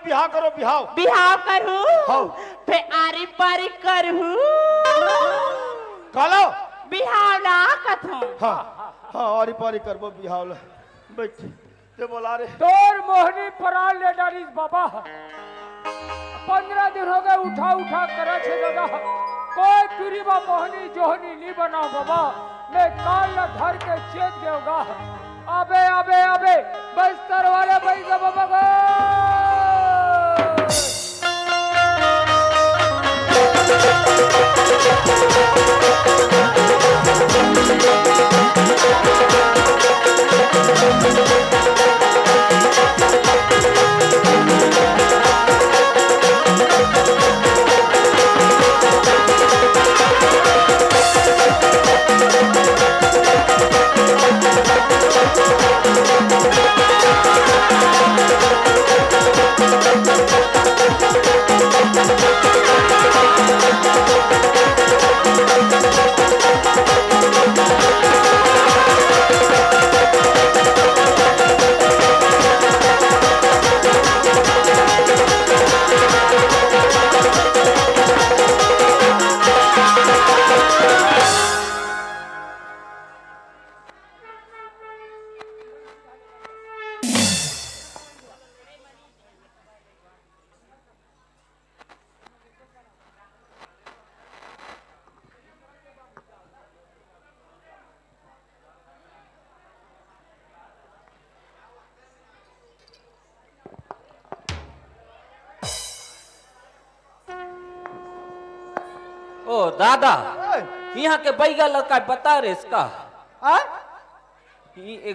बिहाव करो बिहाव बिहाव करू हाँ। फे आरी पारी करू कालो बिहाव ना कथो हाँ हाँ आरी पारी करबो बिहाव ला बैठ ते बोला रे तोर मोहनी पराल ले डाली बाबा 15 दिन हो गए उठा उठा करे छे दादा कोई तुरीबा मोहनी जोहनी नहीं बना बाबा मैं काल न धर के चेत गयोगा अबे अबे अबे बस्तर वाले भाई का बाबा को ओ दादा यहाँ के बैगल का बता रे इसका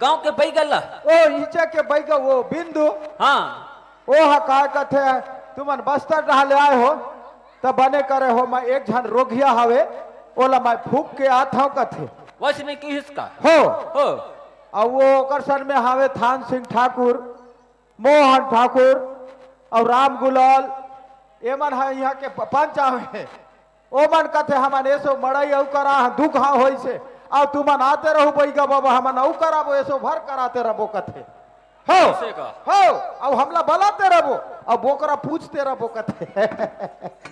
गांव के बैगल ओ ईचे के बैग वो बिंदु हाँ ओ हा काय कथे तुमन बस्तर डाले आए हो तब बने करे हो मैं एक झन रोगिया हवे ओला मैं फूक के आथा कथे वैसे की इसका हो हो और वो ओकर सन में हवे थान सिंह ठाकुर मोहन ठाकुर और राम गुलाल एमन है यहाँ के पंच आवे ओ मन कथे हमन ऐसो मड़ई औ करा दुख हाँ होई से और तुमन आते रहो बैगा बाबा हमन औ कराबो ऐसो भर कराते रहो कथे हो हो और हमला बलाते रहो और बोकरा पूछते रहो कथे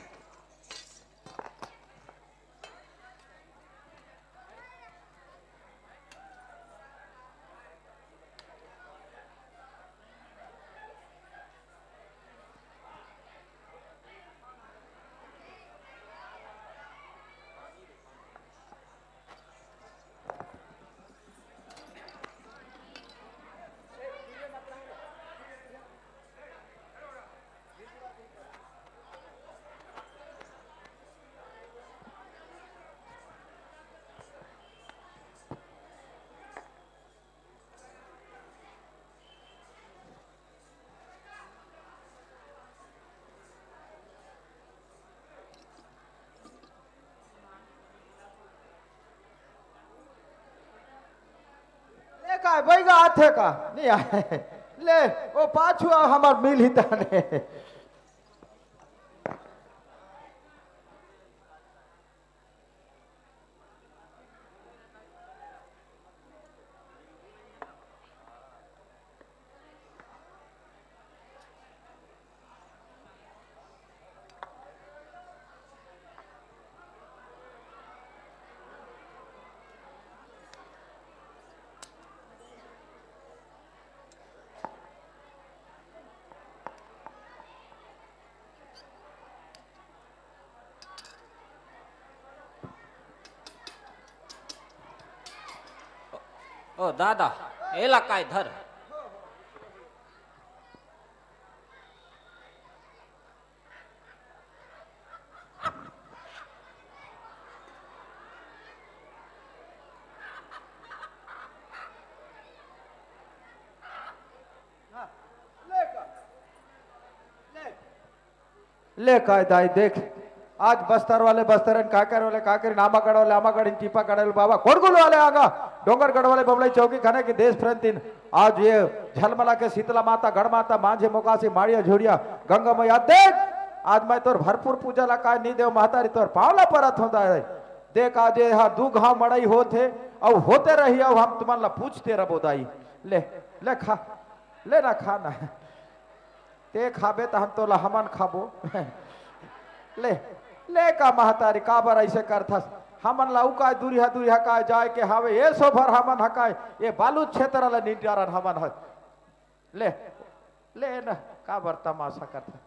का बैगा आथे का नहीं आए ले ओ पाछू हमार मिल ही ताने ओ दादा एला काय धर ले काय दाई देख आज बस्तर वाले बस्तरन काकर वाले काकर नामागढ़ वाले आमागढ़ टीपागढ़ वाले बाबा कोड़गुल वाले आगा डोंगरगढ़ वाले बबलाई चौकी खाने के देश फ्रंतिन आज ये झलमला के शीतला माता गढ़ माता मांझे मोकासी माड़िया झोड़िया गंगा मैया देख आज मैं तोर भरपूर पूजा ला का नहीं देव महतारी तोर पावला परत होता है देख आज यहाँ दू घाव मड़ई होते और होते रही अब हम तुम्हारा पूछते रबो दाई ले ले खा ले ना खाना ते खाबे तो हम तोला हमन खाबो ले ले का महतारी काबर ऐसे करथस हमन लाऊ का दूरिया का जाए के हावे ये सो भर हमन हकाय ये बालू क्षेत्र ला निटारन हमन ह ले ले न काबर तमाशा करथ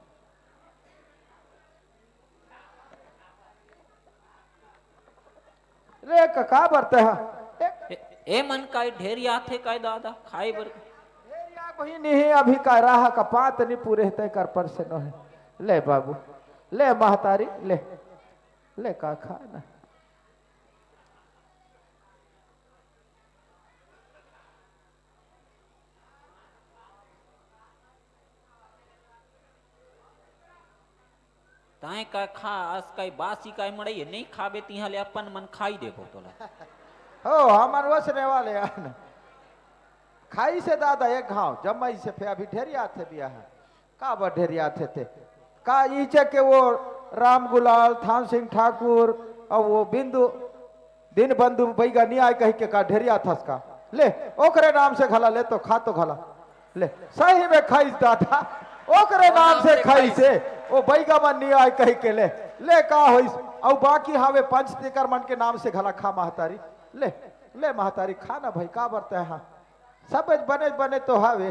ले का काबर ते ए मन काय ढेरी आथे काय दादा खाई बर वही नहीं अभी का राह का पात नहीं पूरे तय कर पर से न है ले बाबू ले महतारी ले ले का खाना ताए का खा आज काय बासी काय मड़ई नहीं खाबे तिहा ले अपन मन खाई देबो तोला हो हमार वसने वाले आन खाई से दादा एक घाव जम्मई से फे अभी ढेरिया थे बिया है का बा ढेरिया थे का ईचे के वो राम गुलाल थान सिंह ठाकुर और वो बिंदु दिन बंधु बैगा नहीं आए कही के का ढेरिया थस का ले ओकरे नाम से खला ले तो खा तो खला ले सही में खाई दादा ओकरे नाम से खाई से वो बैगा मन नहीं आए कही के ले का होइस और बाकी हावे पंच तिकर मन के नाम से खला खा महतारी ले ले महतारी खाना भाई का बरते हैं हाँ सब बने बने तो हावे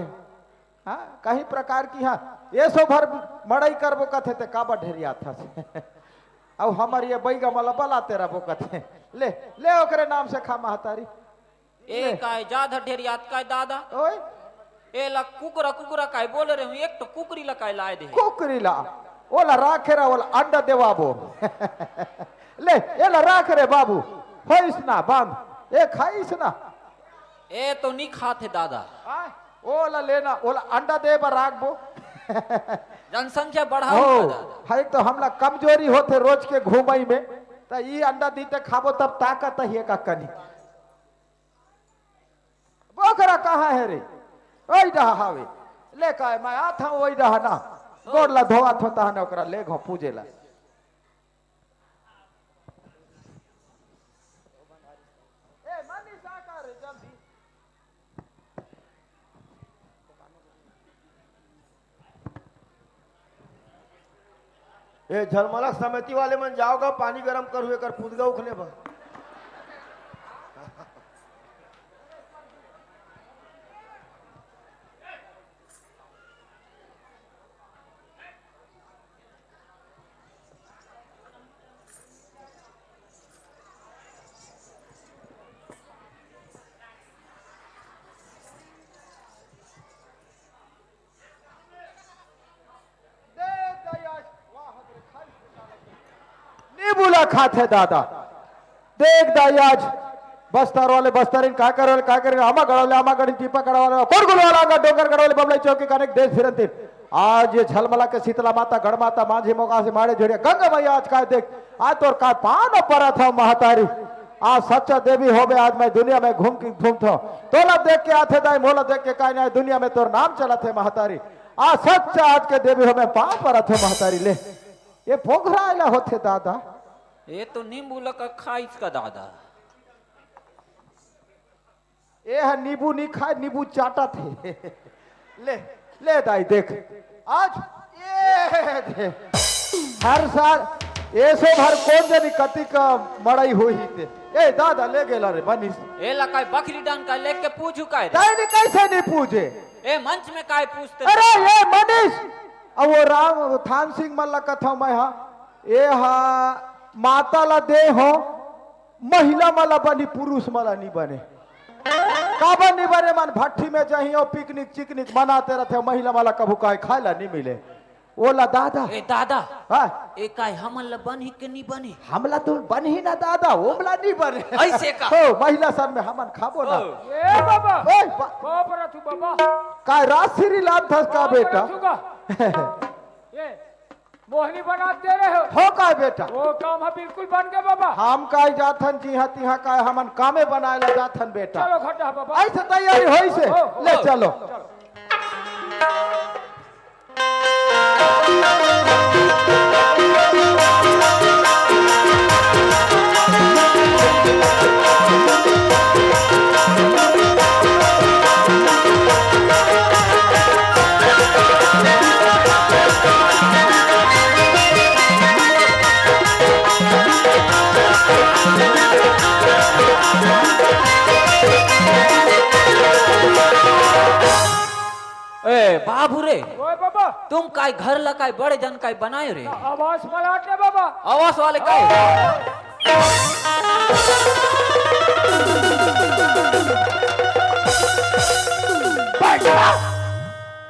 हाँ कहीं प्रकार की हाँ ये सो भर मड़ई करबो कथे ते काबा ढेरिया था अब हमार ये बैगा मला बलाते रहो कथे ले ले ओकरे नाम से खा महतारी ए काय जाधा ढेरी आत काय दादा ओए ए ला कुकुरा काय बोल रहे हूं एक तो कुकरी ला काय लाए दे कुकरी ला ओला राखे रा ओला अंडा देवाबो ले एला राख रे बाबू होइस ना बांध ए खाइस ना ए तो नहीं खाते दादा ओला लेना ओला अंडा दे बर राखबो जनसंख्या बढ़ाओ दादा है तो हमला कमजोरी होते रोज के घूमई में तो ये अंडा दीते खाबो तब ताकत है का कनी बोकरा कहाँ है रे ओई रहा हावे ले का मैं आता हूँ ओई रहा ना गोड़ला धोआ होता है ना ओकरा ले घो पूजे ला ए मानी साकार जल्दी ए झलमला समिति वाले मन जाओगा पानी गरम कर हुए कर पूदगा उखले बा नीबूला खाते दादा देख दाई आज बस्तर वाले बस्तरिन काकर वाले काकर आमा गढ़ वाले आमा गढ़ टीपा गढ़ वाले कोड़गुल वाला डोंगर गढ़ वाले बबलाई चौकी का देश फिरंती आज ये झलमला के शीतला माता गढ़ माता मांझी मोका से मारे झोड़िया गंगा मैया आज का देख आज तोर का पान परा था महतारी आज सच्चा देवी हो गए आज मैं दुनिया में घूमता तोला देख के आते दाई मोला देख के काई दुनिया में तोर नाम चला थे महतारी आज सच्चा आज के देवी हो मैं पान परा थे महतारी ले ये पोखरा आयला होते दादा ये तो नींबू लका खाइस का दादा ये है नींबू नहीं खाए नींबू चाटा थे ले ले दाई देख आज ये दे हर साल ऐसे भर कौन जानी कति का मड़ई हुई थे ए दादा ले गेला रे बनिस ए ला काय बकरी डान का लेके पूछू काय दाई ने कैसे नहीं पूछे ए मंच में काय पूछते अरे ये मनीष अब वो राम थान सिंह मल्ला कथा मैं हा ये हा माता ला दे हो महिला मला बनी पुरुष मला नहीं बने काबर नहीं बने मन भट्टी में चाहिए पिकनिक चिकनिक मनाते रहते महिला वाला कभू का खाला नहीं मिले ओला दादा ए दादा हाँ ए काय हमला बन ही के नहीं बने हमला तो बन ही ना दादा ओमला नहीं बने ऐसे का हो महिला सन में हमन खाबो ना ए बाबा ओए बाप रे तू बाबा का राशि लाम था का बेटा ये मोहनी बना दे रहे हो हो का बेटा वो काम है बिल्कुल बन गए बाबा हम का जाथन जी हाँ तिहा का हमन कामे बनाए ला जाथन बेटा चलो घटा बाबा ऐसे तैयारी होई से हो, ले हो। चलो ए बाबू रे ओए बाबा तुम काय घर लकाय बड़े जन काय बनाए रे आवाज मलाट ने बाबा आवास वाले काय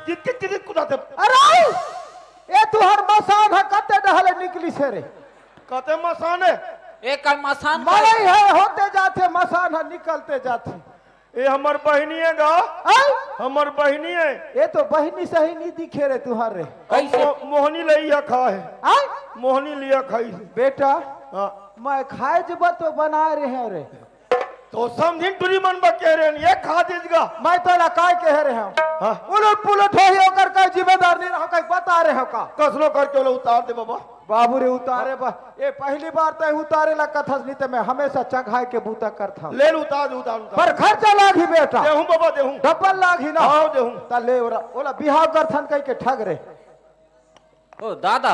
कितके कितके कुदाते अरे ए तुहर मसान है कते डहले निकली से रे कहते मसाने एक काय मसान मरे है होते जाते मसान है निकलते जाते ये हमर बहनी है गा ऐ हमर बहनी है ये तो बहनी से ही नहीं दिखे रे तुहार रे कैसे मोहनी लिया खा है ऐ मोहनी लिया खाई से बेटा हाँ मैं खाए जब तो बना रहे हैं रे तो समझिन टुरी मन बा कह रहे हैं ये खा दीजिएगा मैं तो ना काय कह रहे हैं हाँ उलट पुलट हो ही होकर का जिम्मेदार नहीं रहो कहीं बता रहे हो का कसलो करके वो उतार दे बाबा बाबू रे उतारे बा ये पहली बार तय उतारे ला कथस नहीं तो मैं हमेशा चघाए के बूता करता हूं ले उतार दे उतार उतार पर खर्चा लागी बेटा देहूं बाबा देहूं डबल लागी ना हाँ देहूं ता ले ओला बिहाव करथन कह के ठग रे ओ दादा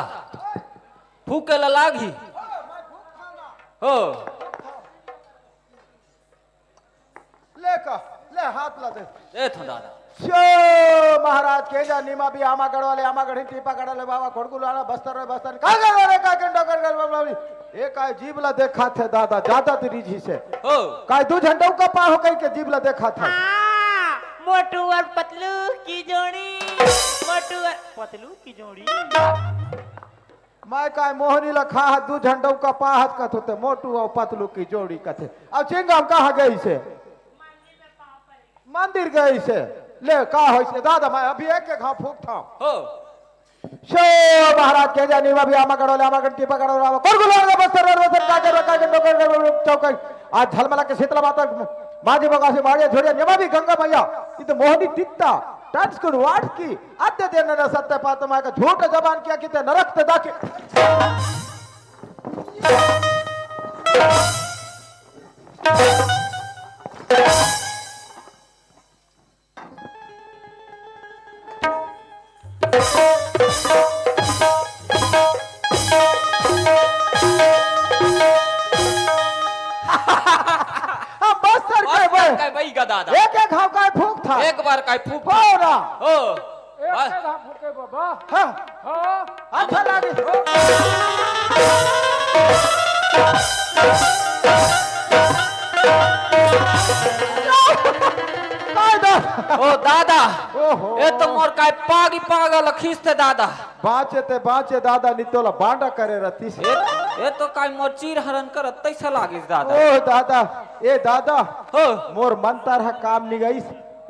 फूके ला लागी हो ले का ले हाथ ला दे ए थो दादा शो महाराज के जा नीमा भी आमा गढ़वाले आमा गढ़ी टीपा गढ़वाले बाबा खोड़कुल वाला बस्तर में बस्तर का गढ़वाले का के डोकर गढ़वाले ए काय जीव ला देखा थे दादा ज्यादा तेरी जी से हो काय 2 घंटों का पा हो कहीं के जीव ला देखा था हाँ, मोटू और पतलू की जोड़ी मोटू और पतलू की जोड़ी मैं काय मोहनी ला खा 2 घंटों का पा हाथ कथ होते मोटू और पतलू की जोड़ी कथे अब चिंगम कहाँ गई से मंदिर गई से ले का हो से दादा मैं अभी एक घाव फूक था हो शो महाराज के जानी में भी आमा गढ़ोले आमा गढ़ टीपा गढ़ोले आमा कोरगुला बस्तर का के डोकर चौका आज झलमला के शीतला माता माजी बगा से मारिया झोड़िया निमा भी गंगा मैया इतो मोहनी टिकता टच कर वाट की आते देने न सत्य पात मा का झूठ जबान किया किते नरक ते दाके बस्तर के काय भाई का दादा एक घाव का फूक था एक बार काय फूक हो ना हो एक से घाम फूके बाबा हां हाँ अच्छा लागे ओ दादा ओहो ये तो मोर काय पागी पागल खींचते दादा बाचे दादा नितोला बांडा करे रती से ये तो काय मोर चीर हरण कर तैसा लागिस दादा ओ दादा ए दादा हो मोर मनतार है काम नहीं गई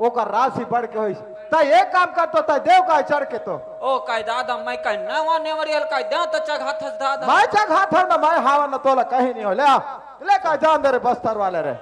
ओकर राशि बढ़ के होई ता एक काम करतो ता देव का चढ़ के तो ओ काय दादा मैं काय नवा नेवरियल काय दे तो चघाथस दादा मैं चक हाथ ना मैं हावा न तोला कहीं नहीं हो ले का जान दे रे बस्तर वाले रे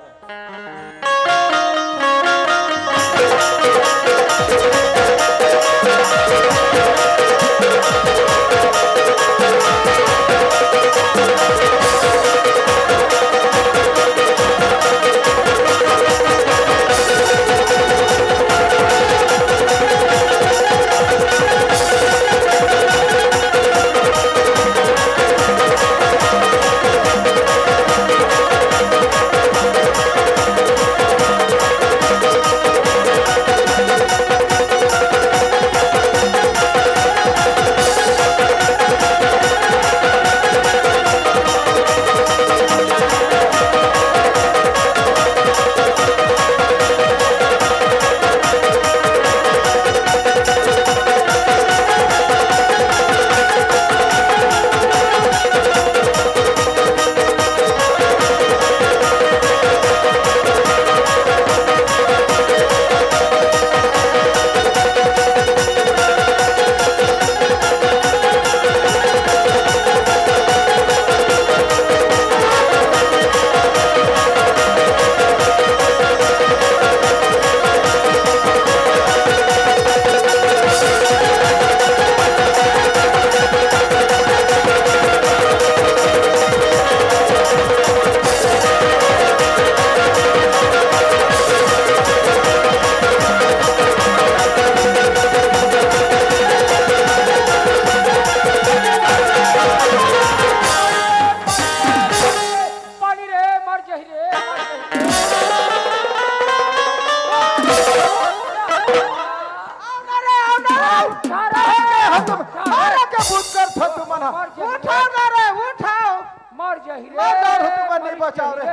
मर जा उठाओ ना रे उठाओ मर जाही रे मैं डर हूं तुम्हें नहीं बचाओ रे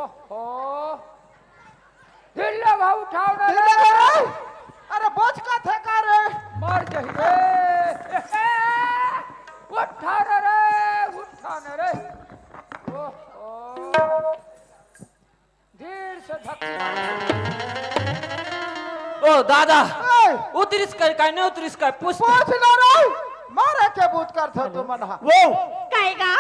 ओहो दिल लगा उठाओ ना दिल लगा रे अरे बोझ का थे का रे मर जाही रे उठा ना रे ओहो धीर से धक्का ओ दादा ए, उतरिस कर काय नहीं उतरिस कर पुष्प बोझ ना रे मारे के बूत कर थे तुम ना वो कहेगा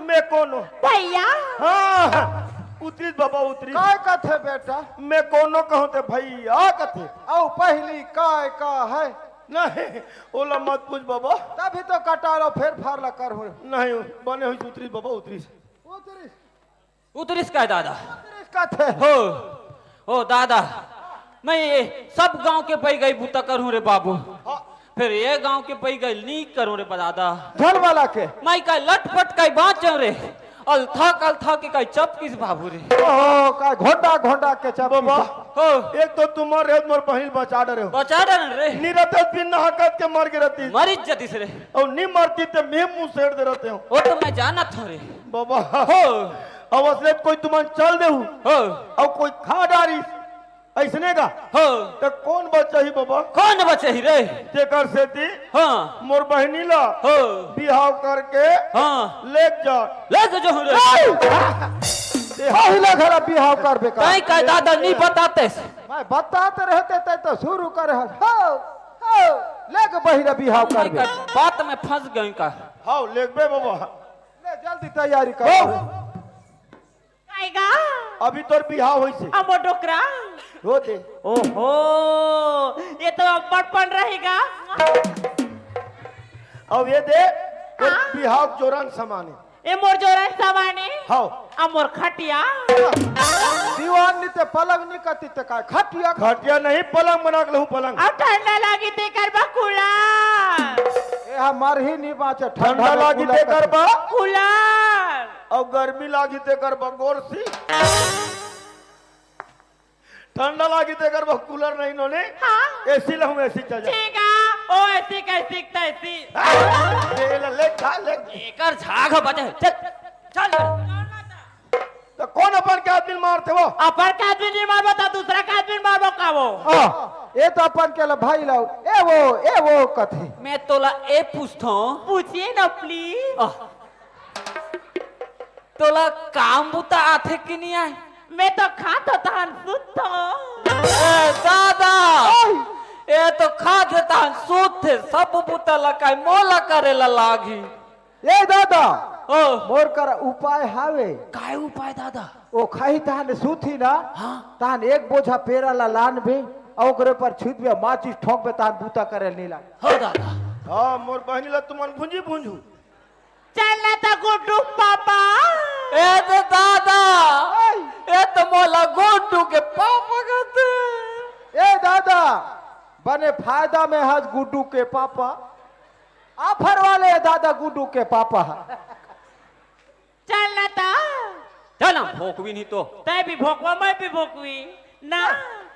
मैं कौन हूँ भैया हाँ उतरी बाबा उतरी काय का थे बेटा मैं कौन कहूँ ते भैया कथे औ पहली काय का है नहीं ओला मत पूछ बाबा तभी तो कटालो फिर फारला कर हो नहीं बने हुई उतरी बाबा उतरी उतरी उतरिस काय दादा उतरी का थे हो ओ दादा मैं ये सब गांव के पै गई बूता करूं रे बाबू फिर ये गांव के पै गई नी करूं रे दादा झल वाला के मैं का लटपट का बाँचो रे अलथा के कई चप किस बाबू रे ओ का घोंडा घोंडा के चप बाबा हो एक तो तुम्हारे मोर बहिन बचा डरे हो बचा डन रे नी रहते बिन नहाकत के मर के रहती मरी जतिस रे और नी मरती ते मैं मुंह सेड़ दे रहते हो वो तो मैं जाना था रे बाबा हो अवश्य कोई तुम्हारे चल दे हो और कोई खा डारी ऐसने का हो तो कौन बचा ही बाबा कौन बचे ही रे जेकर सेती हाँ मोर बहिनी ला हो बिहाव करके हाँ ले जा ले जो रे पहले घर बिहाव कर बेकार कहीं का दादा नहीं बताते मैं बताते रहते ते तो शुरू करे हो ले के बहिरा बिहाव कर बे बात में फंस गई का हाँ लेगबे बाबा ले जल्दी तैयारी कर कहेगा अभी तोर बिहाव होई से अब डोकरा हो दे ओहो ये तो अब बड़पन रहेगा अब ये दे तोर बिहाव जोरन समाने ये मोर जोरन सामाने हाँ अब मोर खटिया दीवान नीते पलंग निकती ते का खटिया खटिया नहीं पलंग बना के लहू पलंग अब ठंडा लागी ते करबा कूलर ए हमार ही नहीं बाचे ठंडा में लागी कूलर ते का- करबा कूलर और गर्मी लागी ते करबा गोरसी ठंडा लागी ते करबा कूलर नहीं नोने हाँ एसी लहू एसी चल जा ठीक है ओ ऐसी कैसी तैसी ले खा ले एकर झाग बचे चल चल तो कौन अपन के आदमी मारते वो अपन का आदमी नहीं मारबो तो दूसरा का आदमी मारबो का वो ये तो अपन के ला भाई लाओ ए वो कथे मैं तोला ए पूछता हूँ पूछिए ना प्लीज तोला काम बुता आथे कि नहीं आए मैं तो खात होता हन सुत हो दादा ये तो खा देता सूत थे सब बुता लकाई मोला करेला लागी ए दादा ओ मोर कर उपाय हावे काय उपाय दादा ओ खाई तहन सूथी ना हाँ तहन एक बोझा पेरा ला लान बे और ओकरे पर छुत बे माचिस ठोक बे तहन बूता करे नी लाग हो दादा हाँ मोर बहनी ला तुमन भुंजी भुंजू चलना था गुड्डू पापा ए तो दादा ए तो मोला गोटू के पापा कहते ए दादा बने फायदा में हज गुड्डू के पापा ऑफर वाले दादा गुड्डू के पापा चलना था चल भोक भी नहीं तो तै भी भोकवा मैं भी भोकवी ना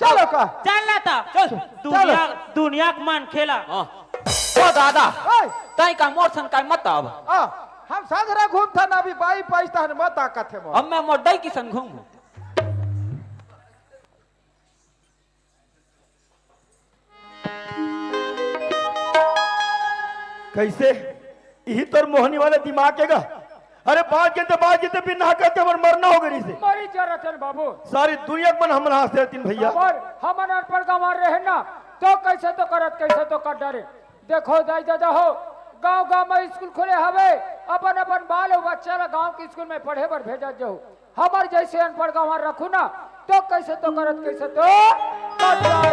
चलो का चलना था चल दुनिया का मन खेला हाँ ओ दादा ओए तई का मोरसन का मत अब हम संगरा घूमता ना अभी बाई पैसा न मत आकत है मोर अब मैं मोडई की संग घूमू कैसे यही तोर मोहनी वाले दिमाग के गा अरे बात के बिन नहा करते मरना हो गई से मरी जरूरत है बाबू सारी दुनिया मन हम हंसते तीन भैया और हम अनपढ़ का मार रहे ना तो कैसे तो करत कैसे तो कर डरे देखो दाई दादा हो गांव में स्कूल खोले हवे अपन अपन बाल और बच्चा ला गांव के स्कूल में पढ़े बर भेजा जाओ हमार जैसे अनपढ़ का मार रखू ना तो कैसे तो करत कैसे तो कर